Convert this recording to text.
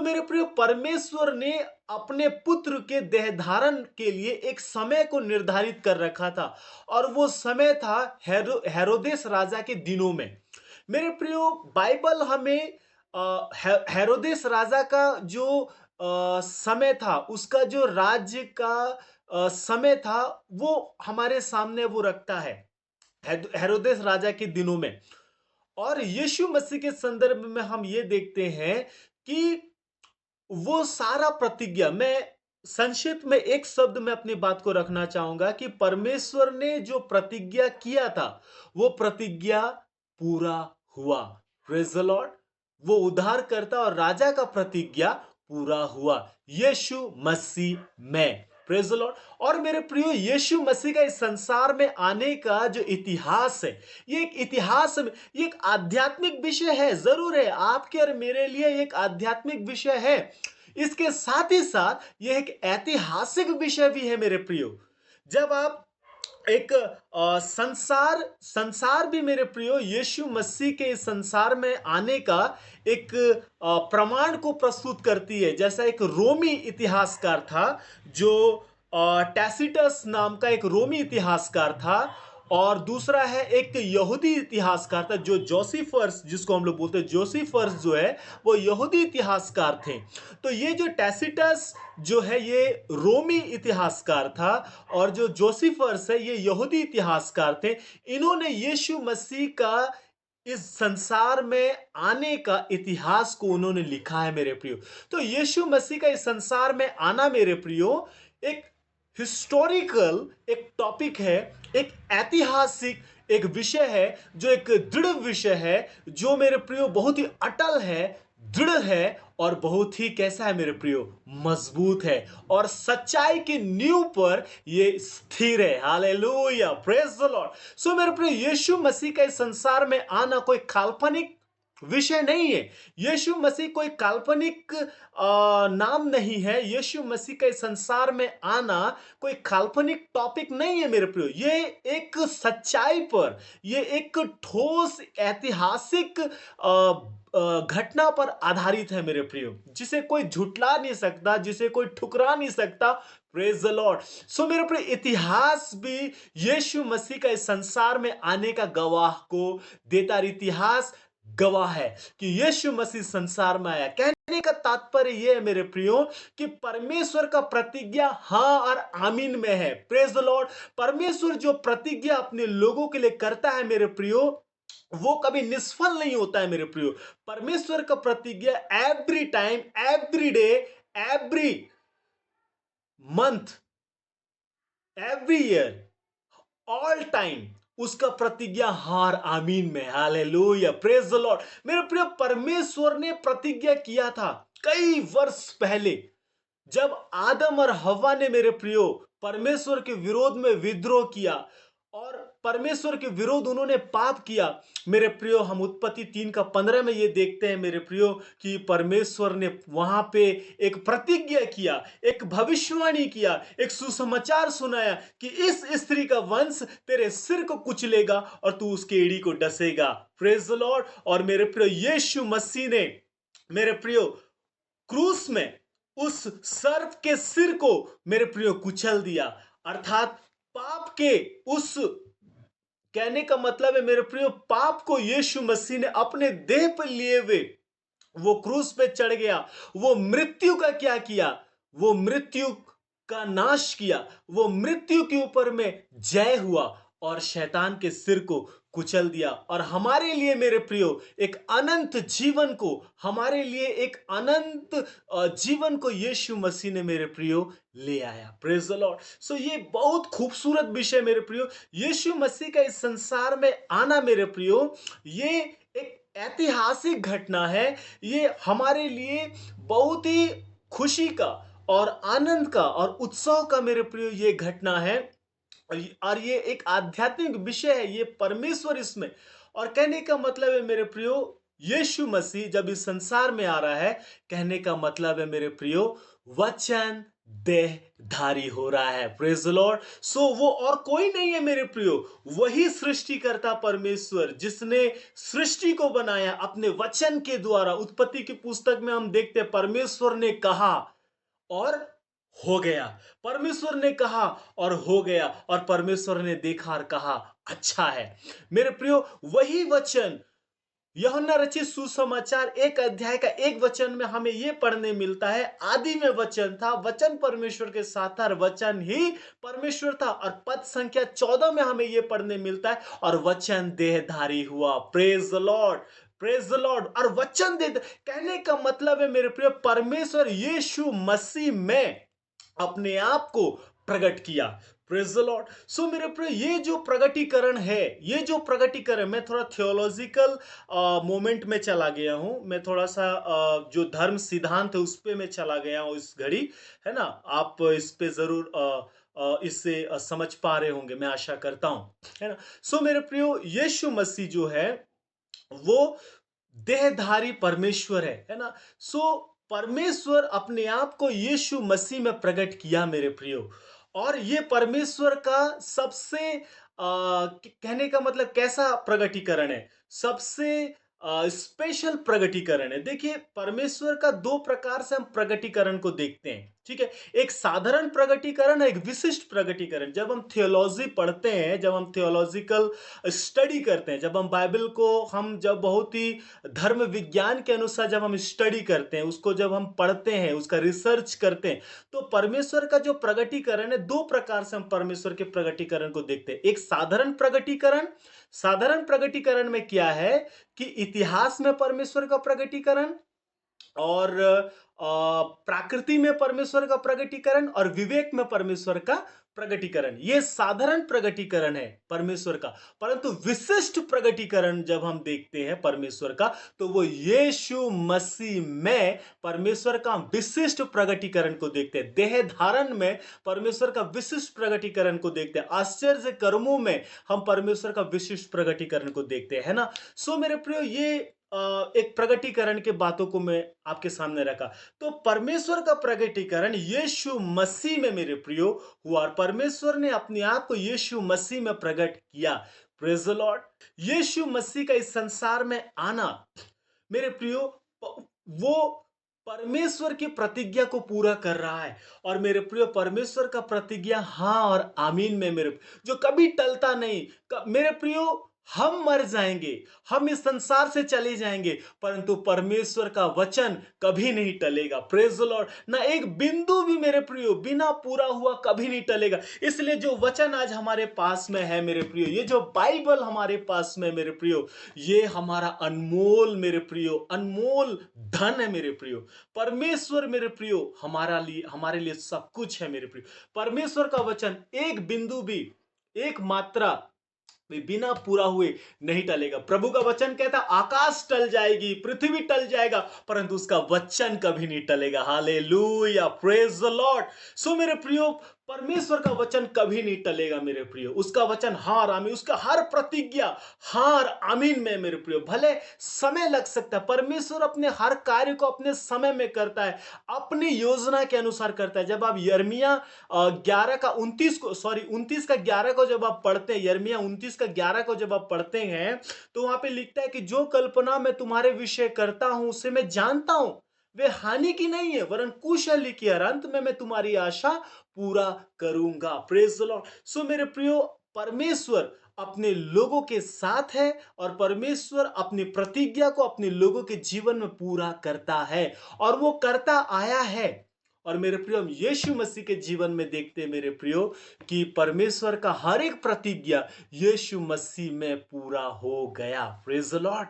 मेरे प्रिय, परमेश्वर ने अपने पुत्र के देहधारण के लिए एक समय को निर्धारित कर रखा था, और वो समय था हेरोदेस राजा के दिनों में। मेरे प्रियो, बाइबल हमें हेरोदेस राजा का जो समय था, उसका जो राज्य का समय था, वो हमारे सामने वो रखता है, हेरोदेस राजा के दिनों में। और यीशु मसीह के संदर्भ में हम ये देखते हैं कि वो सारा प्रतिज्ञा, मैं संक्षिप्त में एक शब्द में अपनी बात को रखना चाहूंगा कि परमेश्वर ने जो प्रतिज्ञा किया था, वो प्रतिज्ञा पूरा हुआ। Praise the Lord. वो उद्धारकर्ता और राजा का प्रतिज्ञा पूरा हुआ यीशु मसीह में। Praise the Lord. और मेरे प्रियो, यीशु मसीह का इस संसार में आने का जो इतिहास है, ये एक इतिहास में, ये एक आध्यात्मिक विषय है, जरूर है, आपके और मेरे लिए एक आध्यात्मिक विषय है। इसके साथ ही साथ यह एक ऐतिहासिक विषय भी है मेरे प्रियो। जब आप एक संसार संसार भी मेरे प्रियो यीशु मसीह के इस संसार में आने का एक प्रमाण को प्रस्तुत करती है। जैसा एक रोमी इतिहासकार था, जो टैसिटस नाम का एक रोमी इतिहासकार था, और दूसरा है एक यहूदी इतिहासकार था, जो जोसिफर्स, जिसको हम लोग बोलते हैं जोसिफर्स, जो है वो यहूदी इतिहासकार थे। तो ये जो टैसिटस जो है ये रोमी इतिहासकार था, और जो जोसिफर्स है ये यहूदी इतिहासकार थे। इन्होंने यीशु मसीह का इस संसार में आने का इतिहास को उन्होंने लिखा है मेरे प्रियो। तो यीशु मसीह का इस संसार में आना मेरे प्रियो एक हिस्टोरिकल एक टॉपिक है, एक ऐतिहासिक एक विषय है, जो एक दृढ़ विषय है, जो मेरे प्रियो बहुत ही अटल है, दृढ़ है, और बहुत ही कैसा है मेरे प्रियो, मजबूत है, और सच्चाई की नींव पर ये स्थिर है। Hallelujah, praise the lord. So मेरे प्रियो, यीशु मसीह का इस संसार में आना कोई काल्पनिक विषय नहीं है। यीशु मसीह कोई काल्पनिक नाम नहीं है। यीशु मसीह का इस संसार में आना कोई काल्पनिक टॉपिक नहीं है मेरे प्रियो। ये एक सच्चाई पर, ये एक ठोस ऐतिहासिक घटना पर आधारित है मेरे प्रियो, जिसे कोई झुटला नहीं सकता, जिसे कोई ठुकरा नहीं सकता। Praise the lord. सो मेरे प्रिय, इतिहास भी यीशु मसीह का इस संसार में आने का गवाह को देता है। इतिहास गवाह है कि यीशु मसीह संसार में आया। कहने का तात्पर्य यह है मेरे प्रियो कि परमेश्वर का प्रतिज्ञा हां और आमीन में है। Praise the Lord. परमेश्वर जो प्रतिज्ञा अपने लोगों के लिए करता है मेरे प्रियो, वो कभी निष्फल नहीं होता है मेरे प्रियो। परमेश्वर का प्रतिज्ञा every time, every day, every month, every year, all time उसका प्रतिज्ञा हार आमीन में। Hallelujah, praise the Lord. मेरे प्रिय, परमेश्वर ने प्रतिज्ञा किया था कई वर्ष पहले, जब आदम और हव्वा ने मेरे प्रियो परमेश्वर के विरोध में विद्रोह किया, और परमेश्वर के विरोध उन्होंने पाप किया मेरे प्रियो। हम उत्पत्ति 3:15 में ये देखते हैं मेरे प्रियो कि परमेश्वर ने वहां पे एक प्रतिज्ञा किया, एक भविष्यवाणी किया, एक सुसमाचार सुनाया कि इस स्त्री का वंश तेरे सिर को कुचलेगा और तू उसके एड़ी को डसेगा। Praise the Lord. और मेरे प्रियो, यीशु मसीह ने मेरे प्रियो क्रूस में उस सर्प के सिर को मेरे प्रियो कुचल दिया, अर्थात पाप के उस, कहने का मतलब है मेरे प्रियो, पाप को यीशु मसीह ने अपने देह पर लिए हुए वो क्रूस पे चढ़ गया। वो मृत्यु का क्या किया, वो मृत्यु का नाश किया, वो मृत्यु के ऊपर में जय हुआ और शैतान के सिर को कुचल दिया, और हमारे लिए मेरे प्रियो एक अनंत जीवन को, हमारे लिए एक अनंत जीवन को यीशु मसीह ने मेरे प्रियो ले आया। Praise the lord. सो ये बहुत खूबसूरत विषय मेरे प्रियो, यीशु मसीह का इस संसार में आना मेरे प्रियो, ये एक ऐतिहासिक घटना है। ये हमारे लिए बहुत ही खुशी का और आनंद का और उत्सव का मेरे प्रियो ये घटना है, और ये एक आध्यात्मिक विषय है, ये परमेश्वर इसमें। और कहने का मतलब है मेरे प्रियो, यीशु मसीह जब इस संसार में आ रहा है, कहने का मतलब है मेरे प्रियो, वचन देहधारी हो रहा है। Praise the lord. सो वो और कोई नहीं है मेरे प्रियो, वही सृष्टिकर्ता परमेश्वर जिसने सृष्टि को बनाया अपने वचन के द्वारा। उत्पत्ति की पुस्तक में हम देखते हैं परमेश्वर ने कहा और हो गया। परमेश्वर ने कहा और हो गया, और परमेश्वर ने देखा और कहा अच्छा है। मेरे प्रियो, वही वचन यूहन्ना रचित सुसमाचार 1 अध्याय का 1 वचन में हमें यह पढ़ने मिलता है, आदि में वचन था, वचन परमेश्वर के साथ था और वचन ही परमेश्वर था। और पद संख्या 14 में हमें यह पढ़ने मिलता है, और वचन देहधारी हुआ। Praise the Lord, praise the Lord. और वचन दे, कहने का मतलब है मेरे प्रिय, परमेश्वर यीशु मसीह में अपने आप को प्रकट किया। Praise the lord. सो मेरे प्रिय, ये जो प्रगटीकरण है, ये जो प्रगटीकरण, मैं थोड़ा थियोलॉजिकल मोमेंट में चला गया हूं, मैं थोड़ा सा जो धर्म सिद्धांत है उस पे मैं चला गया हूं इस घड़ी, है ना। आप इस पे जरूर इससे समझ पा रहे होंगे, मैं आशा करता हूं, है ना। सो मेरे प्रियो, यीशु मसीह जो है वो देहधारी परमेश्वर है ना। सो परमेश्वर अपने आप को यीशु मसीह में प्रकट किया मेरे प्रियो। और ये परमेश्वर का सबसे कहने का मतलब कैसा प्रगटीकरण है, सबसे स्पेशल प्रगटीकरण है। देखिए, परमेश्वर का दो प्रकार से हम प्रगटीकरण को देखते हैं, ठीक है। एक साधारण प्रगटीकरण है, एक विशिष्ट प्रगटीकरण। जब हम थियोलॉजी पढ़ते हैं, जब हम थियोलॉजिकल स्टडी करते हैं, जब हम बाइबल को जब बहुत ही धर्म विज्ञान के अनुसार जब हम स्टडी करते हैं, उसको जब हम पढ़ते हैं, उसका रिसर्च करते हैं, तो परमेश्वर का जो प्रगटीकरण है, दो प्रकार से हम परमेश्वर के प्रगटीकरण को देखते हैं। एक साधारण प्रगटीकरण, साधारण प्रगटीकरण में क्या है कि इतिहास में परमेश्वर का प्रगटीकरण, और प्रकृति में परमेश्वर का प्रगटीकरण, और विवेक में परमेश्वर का प्रगटीकरण, ये साधारण प्रगटीकरण है परमेश्वर का। परंतु विशिष्ट प्रगटीकरण जब हम देखते हैं परमेश्वर का, तो वो यीशु मसीह में परमेश्वर का विशिष्ट प्रगटीकरण को देखते हैं। देह धारण में परमेश्वर का विशिष्ट प्रगटीकरण को देखते हैं। आश्चर्य कर्मों में हम परमेश्वर का विशिष्ट प्रगटीकरण को देखते हैं, है ना। सो मेरे प्रियो, ये एक प्रगटीकरण के बातों को मैं आपके सामने रखा। तो परमेश्वर का प्रगटीकरण यीशु मसीह में मेरे प्रियो हुआ, और परमेश्वर ने अपने आप को यीशु मसीह में प्रकट किया। Praise the lord. Yeshu Masih का इस संसार में आना मेरे प्रियो, वो परमेश्वर की प्रतिज्ञा को पूरा कर रहा है। और मेरे प्रियो, परमेश्वर का प्रतिज्ञा हाँ और आमीन में मेरे, जो कभी टलता नहीं। मेरे प्रियो, हम मर जाएंगे, हम इस संसार से चले जाएंगे, परंतु परमेश्वर का वचन कभी नहीं टलेगा। Praise the Lord. ना एक बिंदु भी मेरे प्रियो बिना पूरा हुआ कभी नहीं टलेगा। इसलिए जो वचन आज हमारे पास में है मेरे प्रियो, ये जो बाइबल हमारे पास में मेरे प्रियो, ये हमारा अनमोल मेरे प्रियो, अनमोल धन है मेरे प्रियो। परमेश्वर मेरे प्रियो हमारे लिए सब कुछ है मेरे प्रियो। परमेश्वर का वचन एक बिंदु भी, एक मात्रा बिना पूरा हुए नहीं टलेगा। प्रभु का वचन कहता, आकाश टल जाएगी, पृथ्वी टल जाएगा, परंतु उसका वचन कभी नहीं टलेगा। Hallelujah, praise the lord. So मेरे प्रियो, परमेश्वर का वचन कभी नहीं टलेगा मेरे प्रियो। उसका वचन हाँ और आमीन, उसका हर प्रतिज्ञा हाँ और आमीन में मेरे प्रियो। भले समय लग सकता है, परमेश्वर अपने हर कार्य को अपने समय में करता है, अपनी योजना के अनुसार करता है। जब आप यिर्मयाह 29 का 11 को जब आप पढ़ते हैं, यिर्मयाह 29 का 11 को जब आप पढ़ते हैं, तो वहां पे लिखता है कि जो कल्पना मैं तुम्हारे विषय करता हूं उसे मैं जानता हूं, वे हानि की नहीं है वरन कुशल की, और अंत में मैं तुम्हारी आशा पूरा करूंगा। Praise the lord. सो मेरे प्रियो, परमेश्वर अपने लोगों के साथ है, और परमेश्वर अपनी प्रतिज्ञा को अपने लोगों के जीवन में पूरा करता है, और वो करता आया है। और मेरे प्रियो, हम यीशु मसीह के जीवन में देखते हैं मेरे प्रियो कि परमेश्वर का हर एक प्रतिज्ञा यीशु मसीह में पूरा हो गया। Praise the Lord.